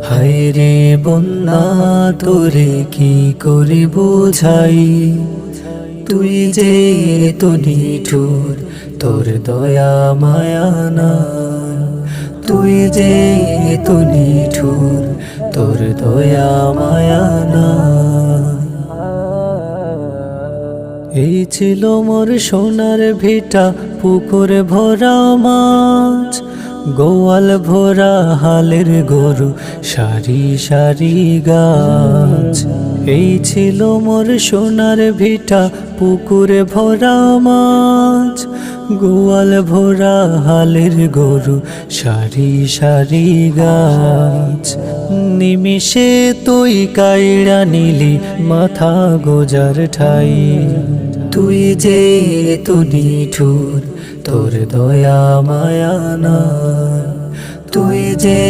হায়রে বন্যা তোরে কি করে বোঝাই, তুই যে তো নিঠুর তোর দয়া মায়া নাই, তুই যে তো নিঠুর তোর দয়া মায়া নাই। এই ছিল মোর সোনার ভিটা, পুকুর ভরা মাছ, গোয়াল ভরা হালের গরু, সারি সারি গাছ। এই ছিল মোর সোনার ভিটা, পুকুর ভরা মাছ, গোয়াল ভরা হালের গরু, সারি সারি গাছ। নিমিষে তুই কাইড়া নিলি মাথা গোজার ঠাই, তুই যে তো নিঠুর তোর দয়া মায়া নাই, তুই যে